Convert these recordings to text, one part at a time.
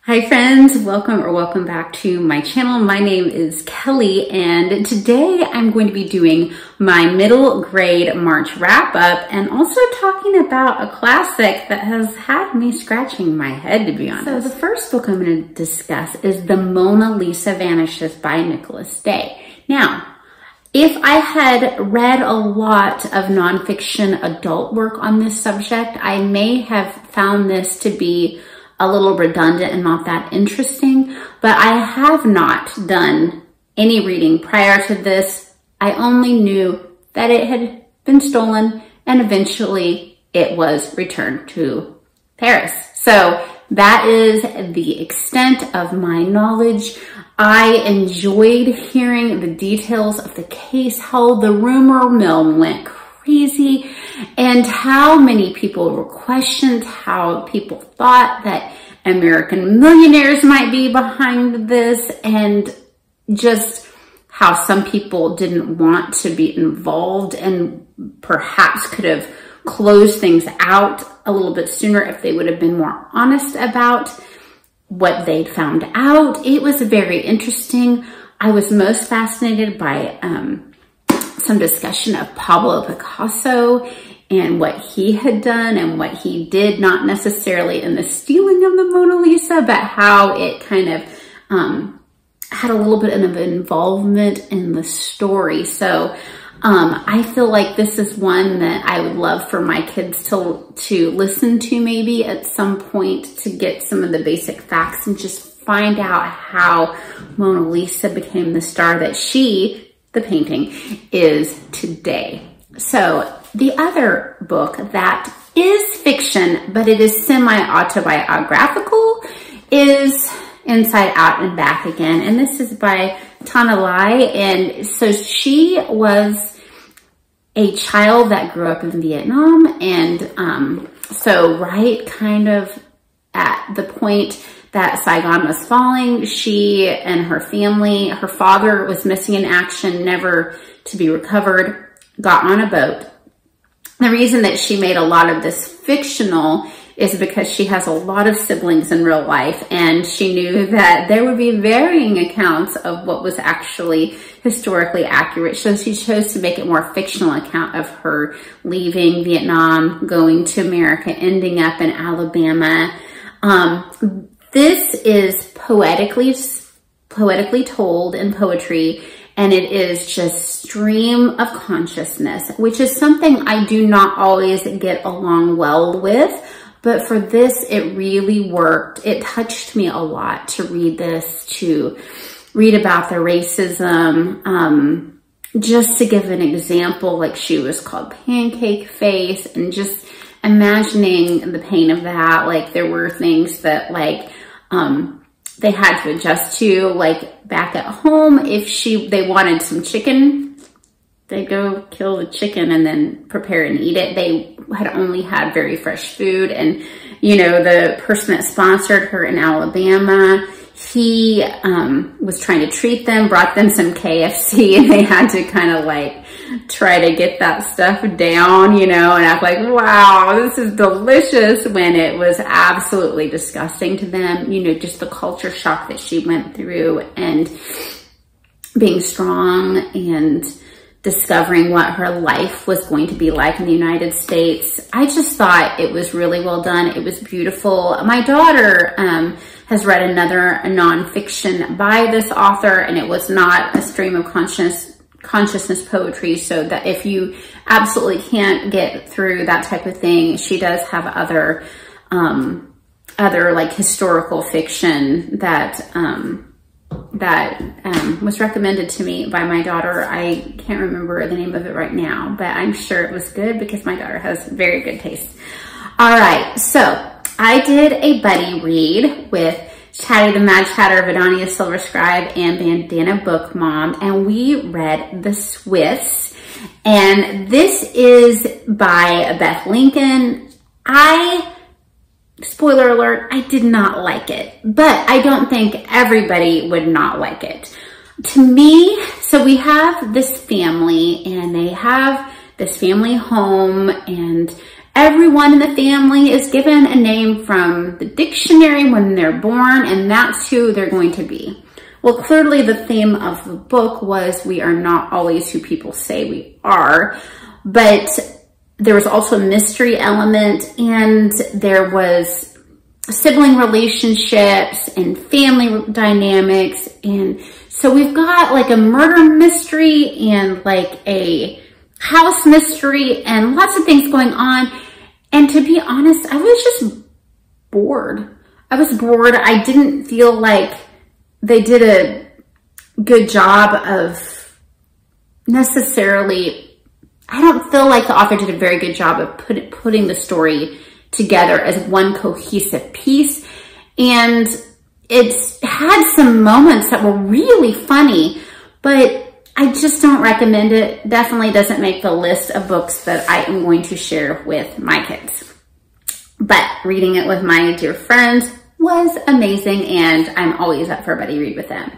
Hi friends, welcome back to my channel. My name is Kelly and today I'm going to be doing my middle grade March wrap up and also talking about a classic that has had me scratching my head, to be honest. So the first book I'm going to discuss is The Mona Lisa Vanishes by Nicholas Day. Now, if I had read a lot of nonfiction adult work on this subject, I may have found this to be a little redundant and not that interesting, but I have not done any reading prior to this. I only knew that it had been stolen and eventually it was returned to Paris. So that is the extent of my knowledge. I enjoyed hearing the details of the case, how the rumor mill went crazy, and how many people were questioned, how people thought that American millionaires might be behind this, and just how some people didn't want to be involved and perhaps could have closed things out a little bit sooner if they would have been more honest about what they'd found out. It was very interesting. I was most fascinated by some discussion of Pablo Picasso and what he had done and what he did, not necessarily in the stealing of the Mona Lisa, but how it kind of had a little bit of involvement in the story. So I feel like this is one that I would love for my kids to listen to maybe at some point, to get some of the basic facts and just find out how Mona Lisa became the star that she, the painting, is today. So the other book that is fiction, but it is semi-autobiographical, is Inside Out and Back Again. And this is by Thanhha. And so she was a child that grew up in Vietnam. And so right kind of at the point that Saigon was falling, she and her family, her father was missing in action, never to be recovered, got on a boat. The reason that she made a lot of this fictional is because she has a lot of siblings in real life, and she knew that there would be varying accounts of what was actually historically accurate. So she chose to make it more fictional account of her leaving Vietnam, going to America, ending up in Alabama. This is poetically told in poetry, and it is just stream of consciousness, which is something I do not always get along well with. But for this, it really worked. It touched me a lot to read this, to read about the racism. Just to give an example, like she was called Pancake Face, and just imagining the pain of that. Like there were things that like they had to adjust to, like back at home, if they wanted some chicken, they'd go kill the chicken and then prepare and eat it. They had only had very fresh food. And, you know, the person that sponsored her in Alabama, he was trying to treat them, brought them some KFC, and they had to kind of like try to get that stuff down, you know, and act like, wow, this is delicious, when it was absolutely disgusting to them. You know, just the culture shock that she went through, and being strong and discovering what her life was going to be like in the United States. I just thought it was really well done. It was beautiful. My daughter has read another nonfiction by this author, and it was not a stream of consciousness poetry. So that if you absolutely can't get through that type of thing, she does have other like historical fiction that was recommended to me by my daughter. I can't remember the name of it right now, but I'm sure it was good because my daughter has very good taste. All right, so I did a buddy read with Chatty the Mad Chatter, Vidonia Silver Scribe, and Bandana Book Mom, and we read The Swifts. And this is by Beth Lincoln. Spoiler alert, I did not like it, but I don't think everybody would not like it. To me, so we have this family, and they have this family home, and everyone in the family is given a name from the dictionary when they're born, and that's who they're going to be. Well, clearly the theme of the book was we are not always who people say we are, but there was also a mystery element, and there was sibling relationships and family dynamics. And so we've got like a murder mystery and like a house mystery and lots of things going on. And to be honest, I was just bored. I was bored. I didn't feel like they did a good job of necessarily, I don't feel like the author did a very good job of putting the story together as one cohesive piece. And it's had some moments that were really funny, but I just don't recommend it. Definitely doesn't make the list of books that I am going to share with my kids. But reading it with my dear friends was amazing, and I'm always up for a buddy read with them.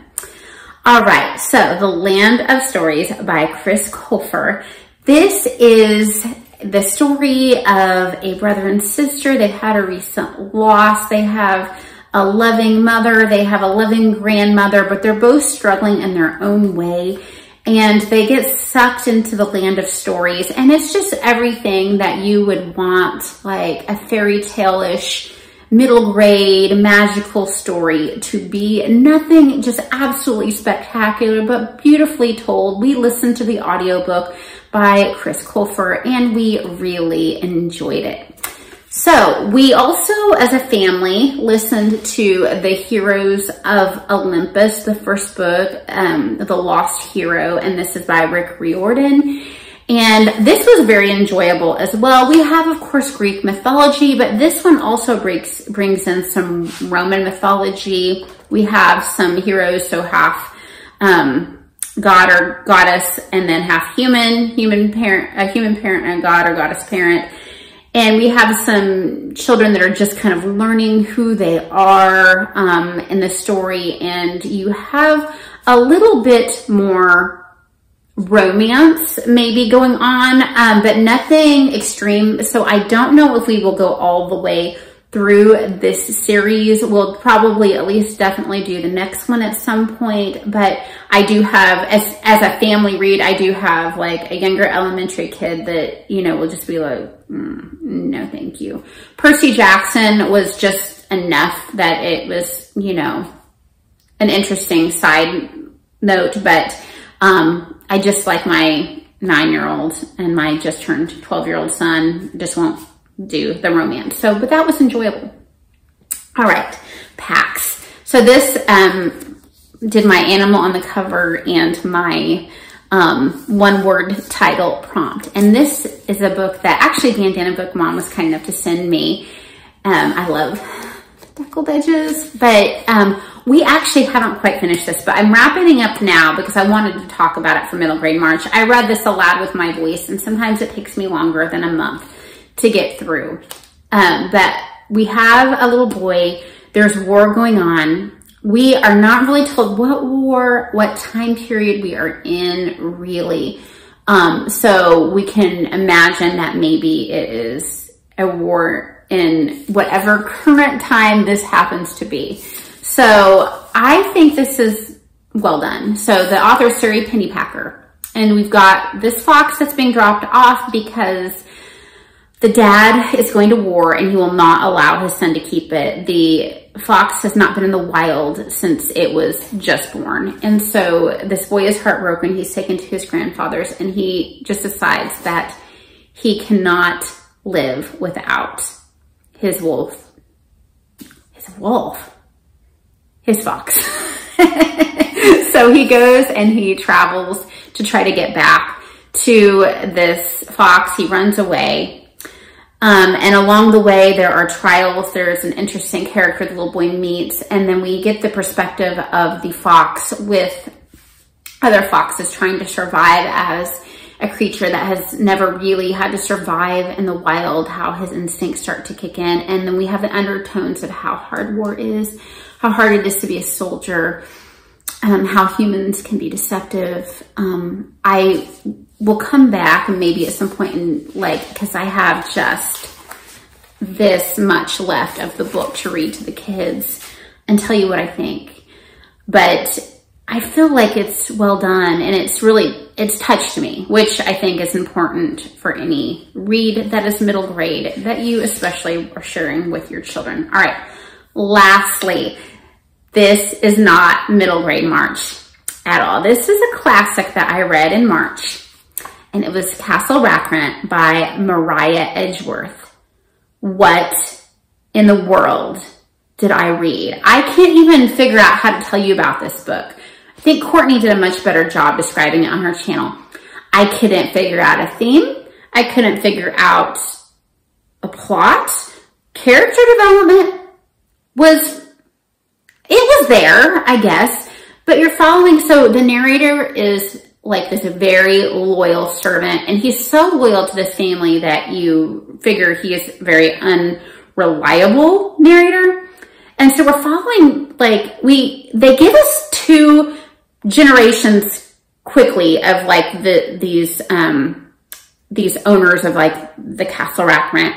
All right, so The Land of Stories by Chris Colfer. This is the story of a brother and sister. They've had a recent loss. They have a loving mother. They have a loving grandmother, but they're both struggling in their own way. And they get sucked into the land of stories. And it's just everything that you would want, like a fairy tale-ish, middle grade, magical story to be. Nothing just absolutely spectacular, but beautifully told. We listened to the audiobook by Chris Colfer, and we really enjoyed it. So we also, as a family, listened to The Heroes of Olympus, the first book, The Lost Hero, and this is by Riordin. And this was very enjoyable as well. We have, of course, Greek mythology, but this one also brings in some Roman mythology. We have some heroes, so half god or goddess, and then half human parent, a human parent, and a god or goddess parent. And we have some children that are just kind of learning who they are in the story. And you have a little bit more romance maybe going on, but nothing extreme. So I don't know if we will go all the way through this series. We'll probably at least definitely do the next one at some point, but I do have, as a family read, I do have like a younger elementary kid that, you know, will just be like, no, thank you. Percy Jackson was just enough that it was, you know, an interesting side note, but I just like my 9-year-old and my just turned 12-year-old son just won't do the romance. So, but that was enjoyable. All right, packs. So this did my animal on the cover and my one-word title prompt. And this is a book that actually Bandana Book Mom was kind enough to send me. I love deckled edges, but we actually haven't quite finished this, but I'm wrapping up now because I wanted to talk about it for middle grade March. I read this aloud with my voice, and sometimes it takes me longer than a month to get through. But we have a little boy, there's war going on. We are not really told what war, what time period we are in, really. So we can imagine that maybe it is a war in whatever current time this happens to be. So I think this is well done. So the author is Sara PennyPacker, and we've got this fox that's being dropped off because the dad is going to war and he will not allow his son to keep it. The fox has not been in the wild since it was just born. And so this boy is heartbroken. He's taken to his grandfather's, and he just decides that he cannot live without his wolf. His fox. So he goes and he travels to try to get back to this fox. He runs away. And along the way, there are trials. There's an interesting character the little boy meets. And then we get the perspective of the fox with other foxes trying to survive as a creature that has never really had to survive in the wild, how his instincts start to kick in. And then we have the undertones of how hard war is, how hard it is to be a soldier, how humans can be deceptive. I will come back maybe at some point in like, because I have just this much left of the book to read to the kids and tell you what I think. But I feel like it's well done, and it's touched me, which I think is important for any read that is middle grade that you especially are sharing with your children. All right, lastly, this is not middle grade March at all. This is a classic that I read in March, and it was Castle Rackrent by Mariah Edgeworth. What in the world did I read? I can't even figure out how to tell you about this book. I think Courtney did a much better job describing it on her channel. I couldn't figure out a theme. I couldn't figure out a plot. Character development was there, I guess, but you're following. So the narrator is like this very loyal servant, and he's so loyal to this family that you figure he is very unreliable narrator. And so we're following, like, they give us 2 generations quickly of like these owners of like the Castle Rackrent.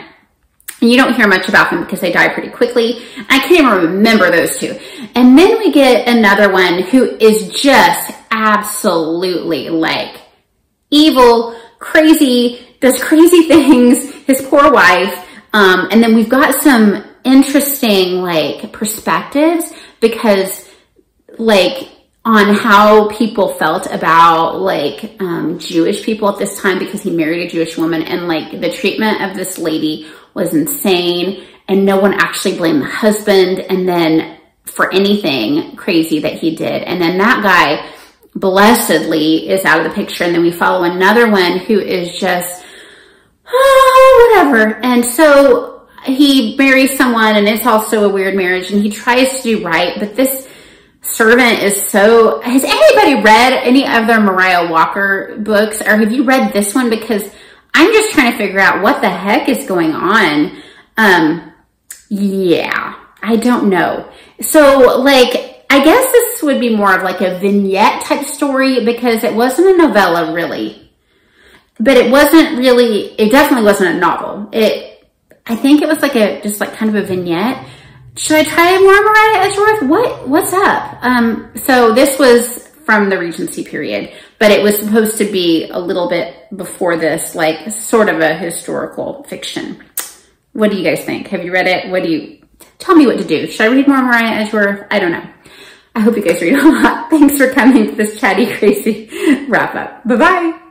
And you don't hear much about them because they die pretty quickly. I can't even remember those 2. And then we get another one who is just absolutely like evil, crazy, does crazy things, his poor wife. And then we've got some interesting like perspectives, because like on how people felt about like Jewish people at this time, because he married a Jewish woman, and like the treatment of this lady was insane, and no one actually blamed the husband and then for anything crazy that he did. And then that guy blessedly is out of the picture, and then we follow another one who is just whatever. And so he marries someone, and it's also a weird marriage, and he tries to do right, but this servant is so... Has anybody read any of their Mariah Walker books, or have you read this one? Because I'm just trying to figure out what the heck is going on. Yeah, I don't know. So like, I guess this would be more of like a vignette type story, because it wasn't a novella really, but it definitely wasn't a novel. I think it was like just like kind of a vignette. Should I try more Mariah Edgeworth? What's up? So this was from the Regency period, but it was supposed to be a little bit before this, like sort of a historical fiction. What do you guys think? Have you read it? Tell me what to do. Should I read more Mariah Edgeworth? I don't know. I hope you guys read a lot. Thanks for coming to this chatty, crazy wrap up. Bye-bye.